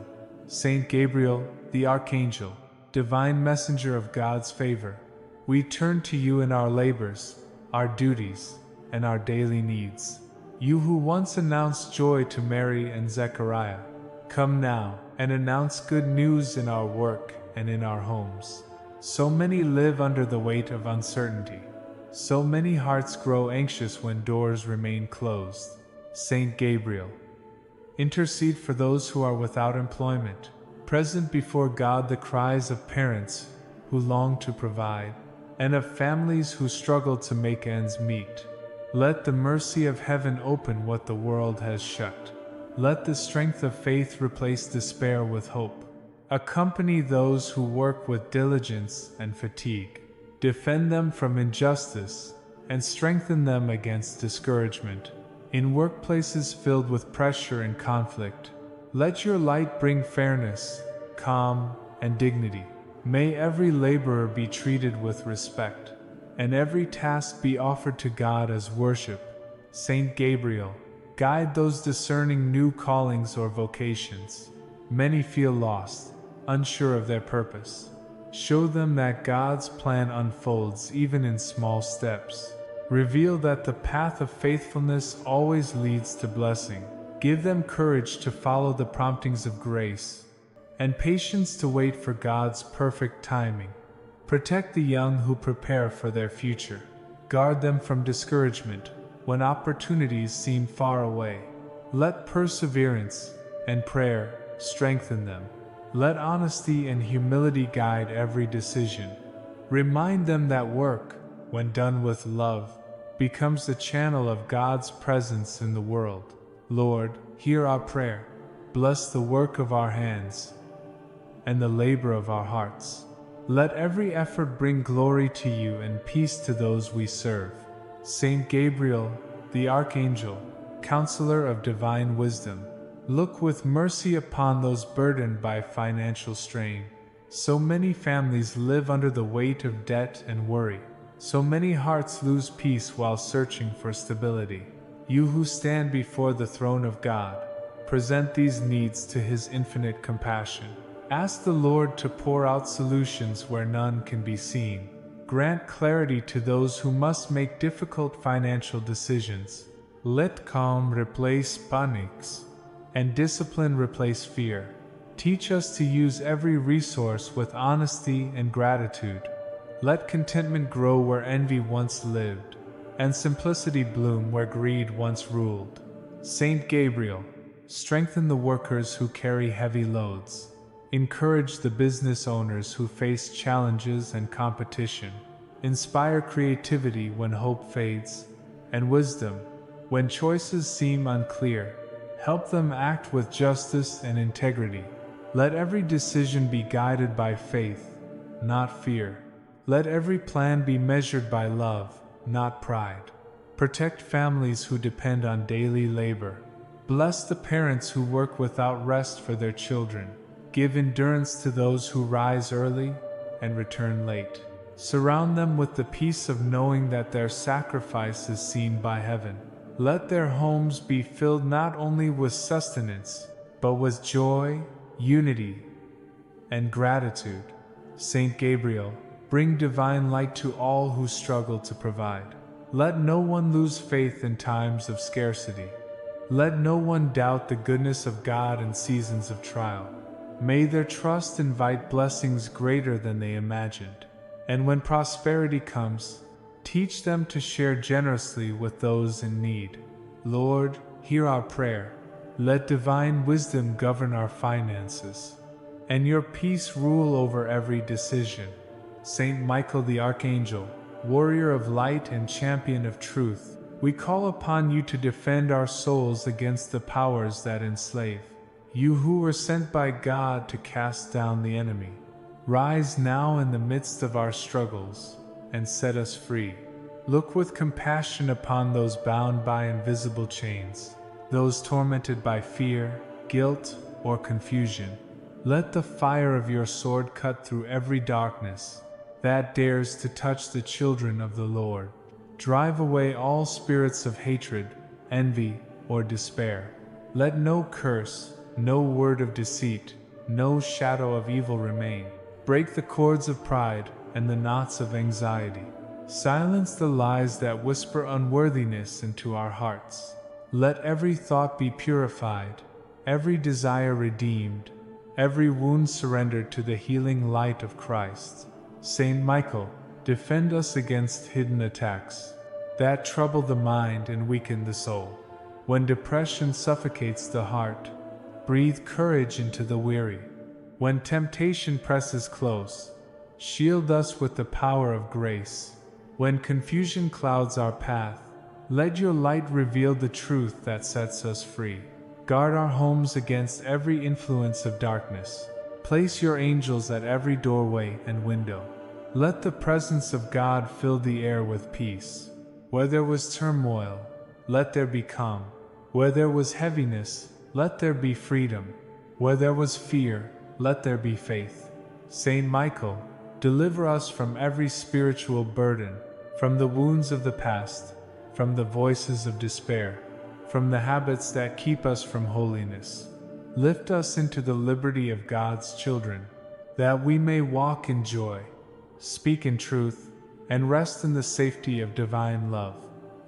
Saint Gabriel, the Archangel, divine messenger of God's favor, we turn to you in our labors, our duties, and our daily needs. You who once announced joy to Mary and Zechariah, come now and announce good news in our work and in our homes. So many live under the weight of uncertainty. So many hearts grow anxious when doors remain closed. Saint Gabriel, intercede for those who are without employment. Present before God the cries of parents who long to provide, and of families who struggle to make ends meet. Let the mercy of heaven open what the world has shut. Let the strength of faith replace despair with hope. Accompany those who work with diligence and fatigue. Defend them from injustice, and strengthen them against discouragement. In workplaces filled with pressure and conflict, let your light bring fairness, calm, and dignity. May every laborer be treated with respect, and every task be offered to God as worship. Saint Gabriel, guide those discerning new callings or vocations. Many feel lost, unsure of their purpose. Show them that God's plan unfolds even in small steps. Reveal that the path of faithfulness always leads to blessing. Give them courage to follow the promptings of grace, and patience to wait for God's perfect timing. Protect the young who prepare for their future. Guard them from discouragement when opportunities seem far away. Let perseverance and prayer strengthen them. Let honesty and humility guide every decision. Remind them that work, when done with love, becomes the channel of God's presence in the world. Lord, hear our prayer. Bless the work of our hands and the labor of our hearts. Let every effort bring glory to you and peace to those we serve. Saint Gabriel, the Archangel, counselor of divine wisdom, look with mercy upon those burdened by financial strain. So many families live under the weight of debt and worry. So many hearts lose peace while searching for stability. You who stand before the throne of God, present these needs to His infinite compassion. Ask the Lord to pour out solutions where none can be seen. Grant clarity to those who must make difficult financial decisions. Let calm replace panics, and discipline replace fear. Teach us to use every resource with honesty and gratitude. Let contentment grow where envy once lived, and simplicity bloom where greed once ruled. Saint Gabriel, strengthen the workers who carry heavy loads. Encourage the business owners who face challenges and competition. Inspire creativity when hope fades, and wisdom when choices seem unclear. Help them act with justice and integrity. Let every decision be guided by faith, not fear. Let every plan be measured by love, not pride. Protect families who depend on daily labor. Bless the parents who work without rest for their children. Give endurance to those who rise early and return late. Surround them with the peace of knowing that their sacrifice is seen by heaven. Let their homes be filled not only with sustenance, but with joy, unity, and gratitude. Saint Gabriel, bring divine light to all who struggle to provide. Let no one lose faith in times of scarcity. Let no one doubt the goodness of God in seasons of trial. May their trust invite blessings greater than they imagined. And when prosperity comes, teach them to share generously with those in need. Lord, hear our prayer. Let divine wisdom govern our finances, and your peace rule over every decision. Saint Michael the Archangel, warrior of light and champion of truth, we call upon you to defend our souls against the powers that enslave. You who were sent by God to cast down the enemy, rise now in the midst of our struggles and set us free. Look with compassion upon those bound by invisible chains, those tormented by fear, guilt, or confusion. Let the fire of your sword cut through every darkness that dares to touch the children of the Lord. Drive away all spirits of hatred, envy, or despair. Let no curse, no word of deceit, no shadow of evil remain. Break the cords of pride and the knots of anxiety. Silence the lies that whisper unworthiness into our hearts. Let every thought be purified, every desire redeemed, every wound surrendered to the healing light of Christ. Saint Michael, defend us against hidden attacks that trouble the mind and weaken the soul. When depression suffocates the heart, breathe courage into the weary. When temptation presses close, shield us with the power of grace. When confusion clouds our path, let your light reveal the truth that sets us free. Guard our homes against every influence of darkness. Place your angels at every doorway and window. Let the presence of God fill the air with peace. Where there was turmoil, let there be calm. Where there was heaviness, let there be freedom. Where there was fear, let there be faith. Saint Michael, deliver us from every spiritual burden, from the wounds of the past, from the voices of despair, from the habits that keep us from holiness. Lift us into the liberty of God's children, that we may walk in joy, speak in truth, and rest in the safety of divine love.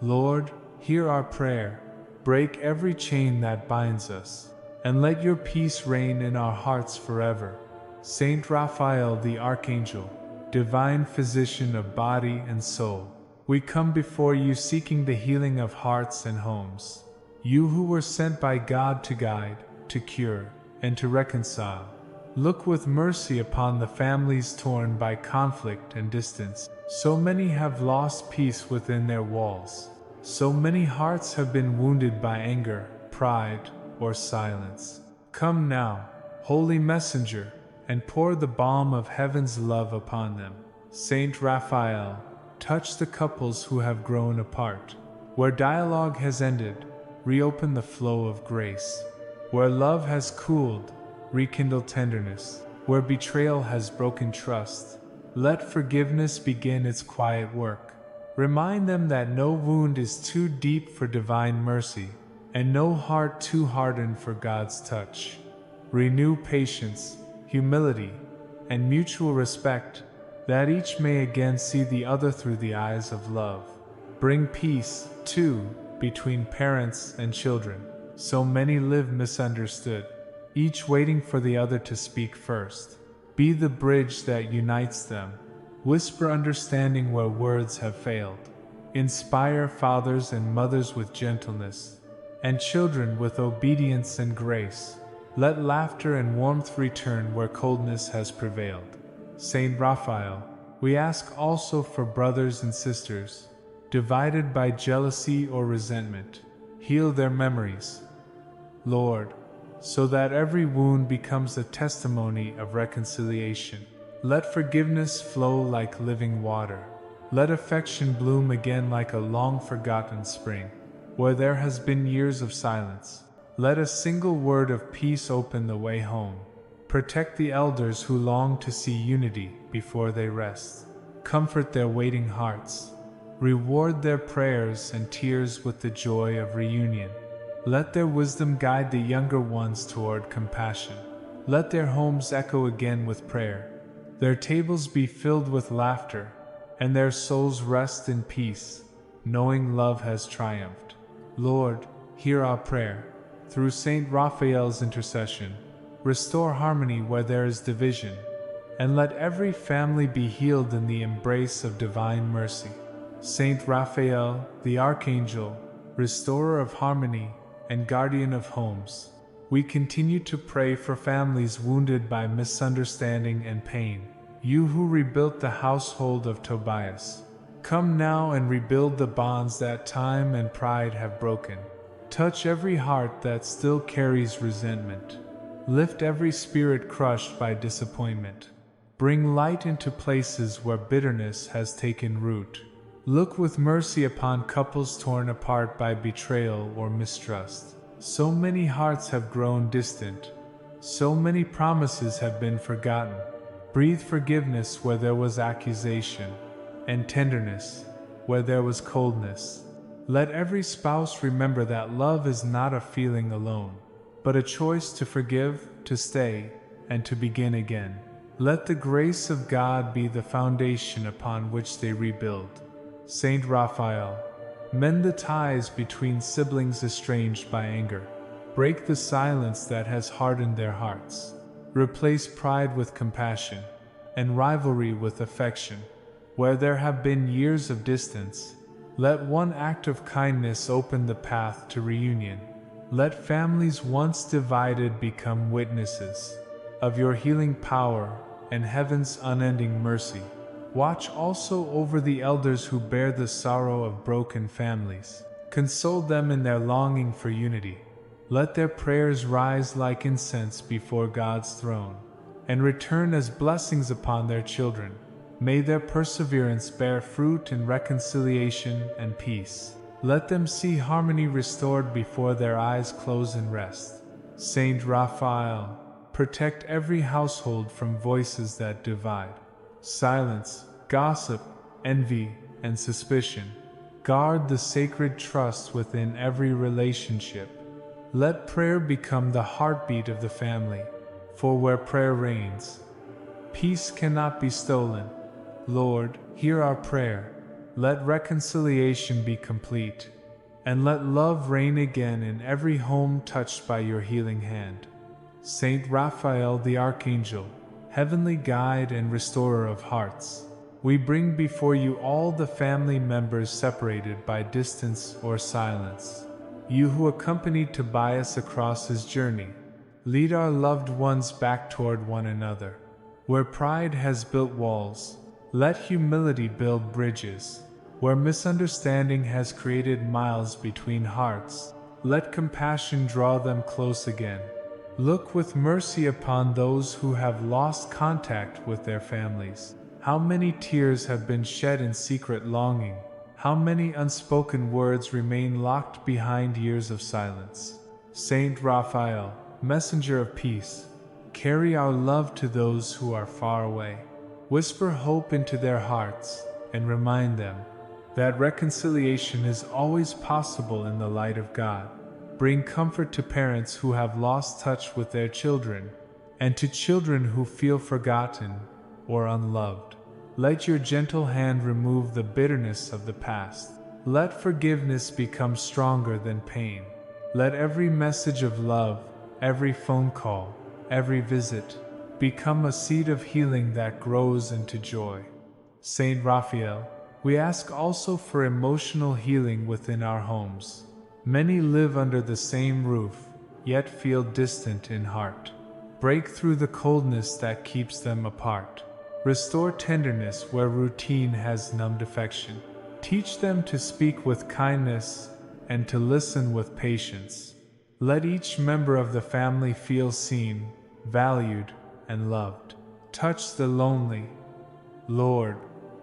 Lord, hear our prayer. Break every chain that binds us, and let your peace reign in our hearts forever. Saint Raphael the Archangel, divine physician of body and soul, we come before you seeking the healing of hearts and homes. You who were sent by God to guide, to cure, and to reconcile, look with mercy upon the families torn by conflict and distance. So many have lost peace within their walls. So many hearts have been wounded by anger, pride, or silence. Come now, Holy Messenger, and pour the balm of heaven's love upon them. Saint Raphael, touch the couples who have grown apart. Where dialogue has ended, reopen the flow of grace. Where love has cooled, rekindle tenderness. Where betrayal has broken trust, let forgiveness begin its quiet work. Remind them that no wound is too deep for divine mercy, and no heart too hardened for God's touch. Renew patience, humility, and mutual respect, that each may again see the other through the eyes of love. Bring peace, too, between parents and children. So many live misunderstood, each waiting for the other to speak first. Be the bridge that unites them. Whisper understanding where words have failed. Inspire fathers and mothers with gentleness, and children with obedience and grace. Let laughter and warmth return where coldness has prevailed. Saint Raphael, we ask also for brothers and sisters, divided by jealousy or resentment. Heal their memories, Lord, so that every wound becomes a testimony of reconciliation. Let forgiveness flow like living water. Let affection bloom again like a long-forgotten spring. Where there has been years of silence, let a single word of peace open the way home. Protect the elders who long to see unity before they rest. Comfort their waiting hearts. Reward their prayers and tears with the joy of reunion. Let their wisdom guide the younger ones toward compassion. Let their homes echo again with prayer, their tables be filled with laughter, and their souls rest in peace, knowing love has triumphed. Lord, hear our prayer. Through Saint Raphael's intercession, restore harmony where there is division, and let every family be healed in the embrace of divine mercy. Saint Raphael, the Archangel, restorer of harmony and guardian of homes, we continue to pray for families wounded by misunderstanding and pain. You who rebuilt the household of Tobias, come now and rebuild the bonds that time and pride have broken. Touch every heart that still carries resentment. Lift every spirit crushed by disappointment. Bring light into places where bitterness has taken root. Look with mercy upon couples torn apart by betrayal or mistrust. So many hearts have grown distant. So many promises have been forgotten. Breathe forgiveness where there was accusation, and tenderness where there was coldness. Let every spouse remember that love is not a feeling alone, but a choice to forgive, to stay, and to begin again. Let the grace of God be the foundation upon which they rebuild. Saint Raphael, mend the ties between siblings estranged by anger. Break the silence that has hardened their hearts. Replace pride with compassion, and rivalry with affection. Where there have been years of distance, let one act of kindness open the path to reunion. Let families once divided become witnesses of your healing power and heaven's unending mercy. Watch also over the elders who bear the sorrow of broken families. Console them in their longing for unity. Let their prayers rise like incense before God's throne, and return as blessings upon their children. May their perseverance bear fruit in reconciliation and peace. Let them see harmony restored before their eyes close in rest. Saint Raphael, protect every household from voices that divide. Silence, gossip, envy, and suspicion. Guard the sacred trust within every relationship. Let prayer become the heartbeat of the family, for where prayer reigns, peace cannot be stolen. Lord, hear our prayer. Let reconciliation be complete, and let love reign again in every home touched by your healing hand. Saint Raphael the Archangel, heavenly guide and restorer of hearts, we bring before you all the family members separated by distance or silence. You who accompanied Tobias across his journey, lead our loved ones back toward one another. Where pride has built walls, let humility build bridges. Where misunderstanding has created miles between hearts, let compassion draw them close again. Look with mercy upon those who have lost contact with their families. How many tears have been shed in secret longing? How many unspoken words remain locked behind years of silence? Saint Raphael, messenger of peace, carry our love to those who are far away. Whisper hope into their hearts and remind them that reconciliation is always possible in the light of God. Bring comfort to parents who have lost touch with their children, and to children who feel forgotten or unloved. Let your gentle hand remove the bitterness of the past. Let forgiveness become stronger than pain. Let every message of love, every phone call, every visit, become a seed of healing that grows into joy. Saint Raphael, we ask also for emotional healing within our homes. Many live under the same roof, yet feel distant in heart. Break through the coldness that keeps them apart. Restore tenderness where routine has numbed affection. Teach them to speak with kindness and to listen with patience. Let each member of the family feel seen, valued, and loved. Touch the lonely, Lord,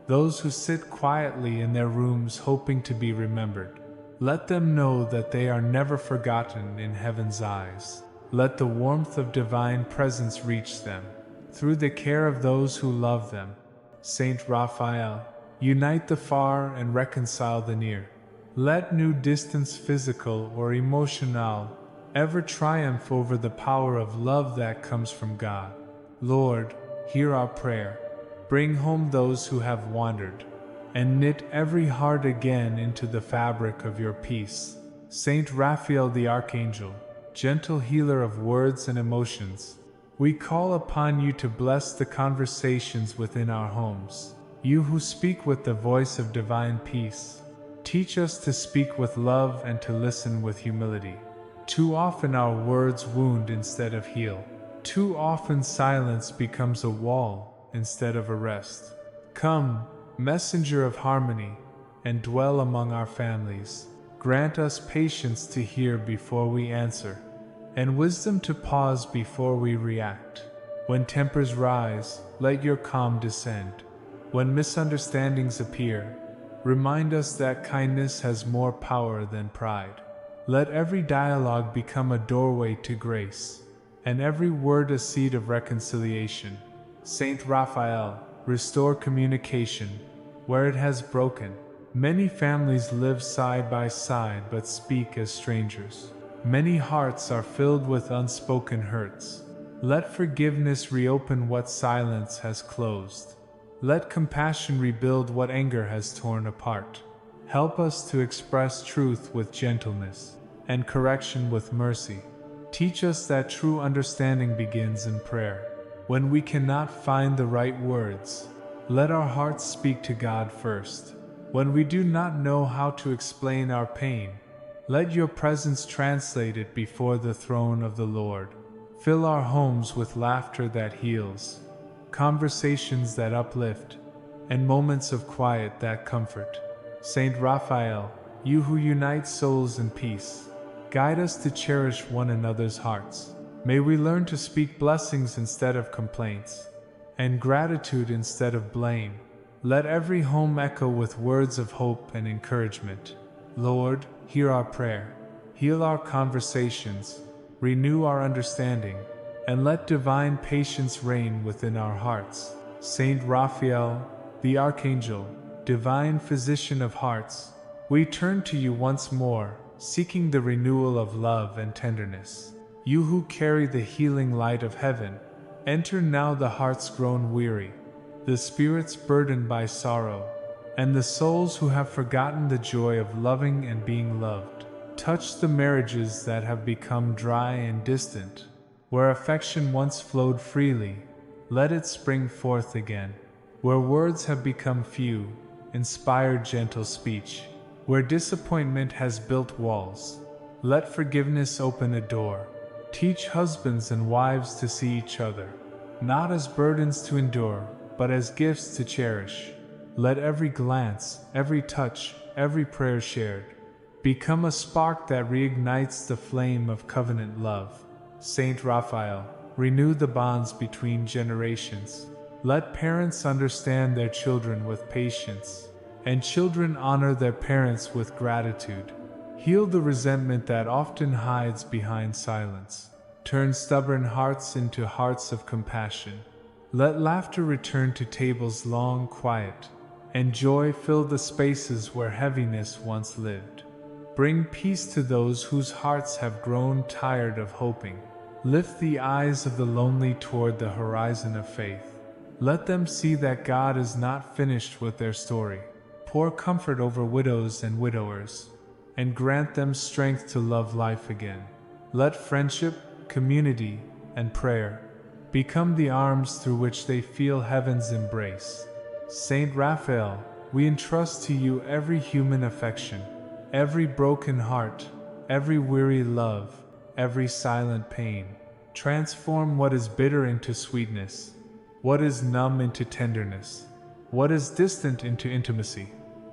those who sit quietly in their rooms hoping to be remembered. Let them know that they are never forgotten in heaven's eyes. Let the warmth of divine presence reach them through the care of those who love them. Saint Raphael, unite the far and reconcile the near. Let no distance, physical or emotional, ever triumph over the power of love that comes from God. Lord, hear our prayer. Bring home those who have wandered, and knit every heart again into the fabric of your peace. Saint Raphael the Archangel, gentle healer of words and emotions, we call upon you to bless the conversations within our homes. You who speak with the voice of divine peace, teach us to speak with love and to listen with humility. Too often our words wound instead of heal. Too often silence becomes a wall instead of a rest. Come, messenger of harmony, and dwell among our families. Grant us patience to hear before we answer, and wisdom to pause before we react. When tempers rise, let your calm descend. When misunderstandings appear, remind us that kindness has more power than pride. Let every dialogue become a doorway to grace, and every word a seed of reconciliation. Saint Raphael, restore communication where it has broken. Many families live side by side but speak as strangers. Many hearts are filled with unspoken hurts. Let forgiveness reopen what silence has closed. Let compassion rebuild what anger has torn apart. Help us to express truth with gentleness and correction with mercy. Teach us that true understanding begins in prayer. When we cannot find the right words, let our hearts speak to God first. When we do not know how to explain our pain, let your presence translate it before the throne of the Lord. Fill our homes with laughter that heals, conversations that uplift, and moments of quiet that comfort. Saint Raphael, you who unite souls in peace, guide us to cherish one another's hearts. May we learn to speak blessings instead of complaints, and gratitude instead of blame. Let every home echo with words of hope and encouragement. Lord, hear our prayer. Heal our conversations, renew our understanding, and let divine patience reign within our hearts. Saint Raphael, the Archangel, divine physician of hearts, we turn to you once more, seeking the renewal of love and tenderness. You who carry the healing light of heaven, enter now the hearts grown weary, the spirits burdened by sorrow, and the souls who have forgotten the joy of loving and being loved. Touch the marriages that have become dry and distant. Where affection once flowed freely, let it spring forth again. Where words have become few, inspire gentle speech. Where disappointment has built walls, let forgiveness open a door. Teach husbands and wives to see each other, not as burdens to endure, but as gifts to cherish. Let every glance, every touch, every prayer shared, become a spark that reignites the flame of covenant love. Saint Raphael, renew the bonds between generations. Let parents understand their children with patience, and children honor their parents with gratitude. Heal the resentment that often hides behind silence. Turn stubborn hearts into hearts of compassion. Let laughter return to tables long quiet, and joy fill the spaces where heaviness once lived. Bring peace to those whose hearts have grown tired of hoping. Lift the eyes of the lonely toward the horizon of faith. Let them see that God is not finished with their story. Pour comfort over widows and widowers, and grant them strength to love life again. Let friendship, community, and prayer become the arms through which they feel heaven's embrace. Saint Raphael, we entrust to you every human affection, every broken heart, every weary love, every silent pain. Transform what is bitter into sweetness, what is numb into tenderness, what is distant into intimacy.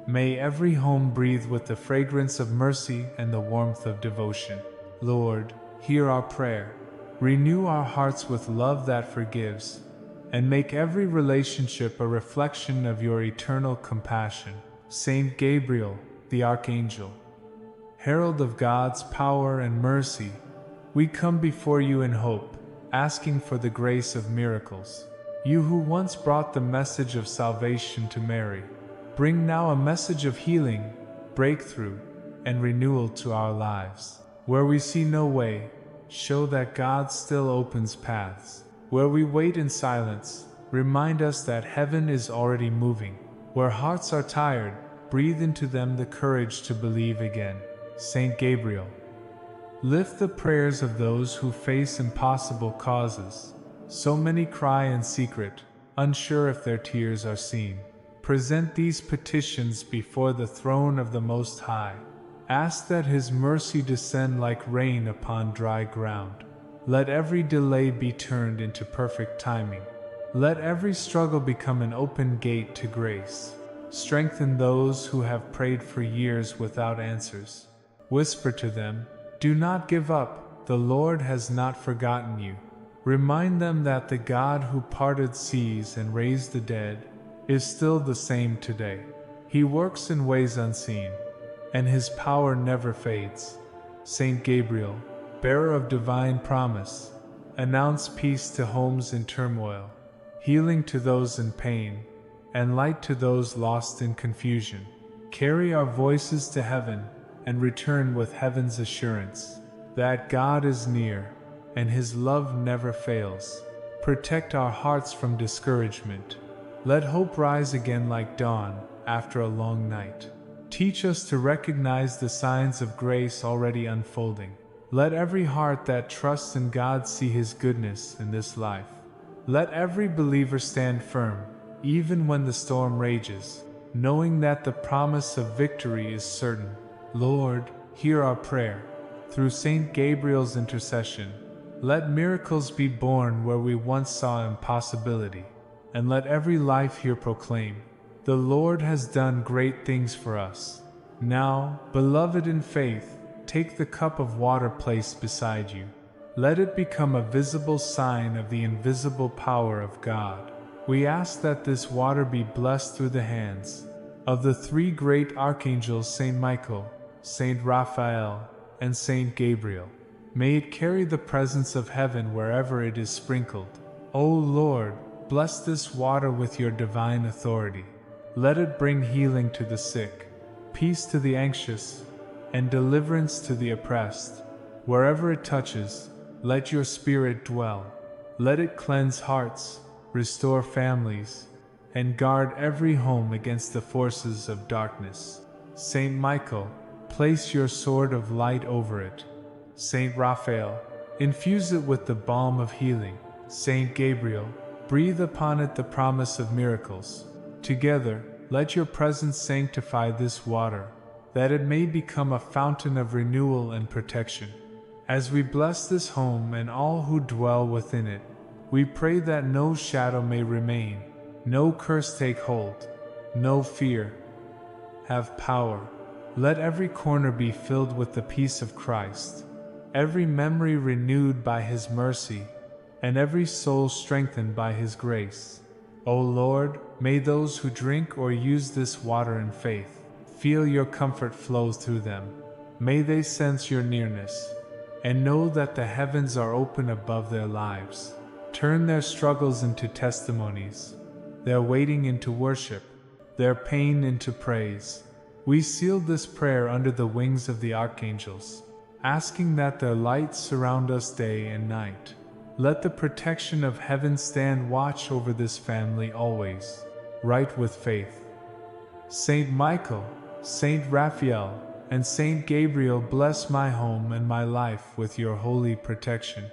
May every home breathe with the fragrance of mercy and the warmth of devotion. Lord, hear our prayer. Renew our hearts with love that forgives, and make every relationship a reflection of your eternal compassion. Saint Gabriel, the Archangel, herald of God's power and mercy, we come before you in hope, asking for the grace of miracles. You who once brought the message of salvation to Mary, bring now a message of healing, breakthrough, and renewal to our lives. Where we see no way, show that God still opens paths. Where we wait in silence, remind us that heaven is already moving. Where hearts are tired, breathe into them the courage to believe again. Saint Gabriel, lift the prayers of those who face impossible causes. So many cry in secret, unsure if their tears are seen. Present these petitions before the throne of the Most High. Ask that His mercy descend like rain upon dry ground. Let every delay be turned into perfect timing. Let every struggle become an open gate to grace. Strengthen those who have prayed for years without answers. Whisper to them, "Do not give up, the Lord has not forgotten you." Remind them that the God who parted seas and raised the dead is still the same today. He works in ways unseen, and His power never fades. Saint Gabriel, bearer of divine promise, announce peace to homes in turmoil, healing to those in pain, and light to those lost in confusion. Carry our voices to heaven and return with heaven's assurance that God is near and His love never fails. Protect our hearts from discouragement. Let hope rise again like dawn after a long night. Teach us to recognize the signs of grace already unfolding. Let every heart that trusts in God see His goodness in this life. Let every believer stand firm, even when the storm rages, knowing that the promise of victory is certain. Lord, hear our prayer. Through Saint Gabriel's intercession, let miracles be born where we once saw impossibility, and let every life here proclaim, "The Lord has done great things for us." Now, beloved in faith, take the cup of water placed beside you. Let it become a visible sign of the invisible power of God. We ask that this water be blessed through the hands of the three great archangels, Saint Michael, Saint Raphael, and Saint Gabriel. May it carry the presence of heaven wherever it is sprinkled. O Lord, bless this water with your divine authority. Let it bring healing to the sick, peace to the anxious, and deliverance to the oppressed. Wherever it touches, let your Spirit dwell. Let it cleanse hearts, restore families, and guard every home against the forces of darkness. Saint Michael, place your sword of light over it. Saint Raphael, infuse it with the balm of healing. Saint Gabriel, breathe upon it the promise of miracles. Together, let your presence sanctify this water, that it may become a fountain of renewal and protection. As we bless this home and all who dwell within it, we pray that no shadow may remain, no curse take hold, no fear have power. Let every corner be filled with the peace of Christ, every memory renewed by His mercy, and every soul strengthened by His grace. O Lord, may those who drink or use this water in faith feel your comfort flow through them. May they sense your nearness and know that the heavens are open above their lives. Turn their struggles into testimonies, their waiting into worship, their pain into praise. We seal this prayer under the wings of the archangels, asking that their light surround us day and night. Let the protection of heaven stand watch over this family always. Write with faith. Saint Michael, Saint Raphael, and Saint Gabriel, bless my home and my life with your holy protection.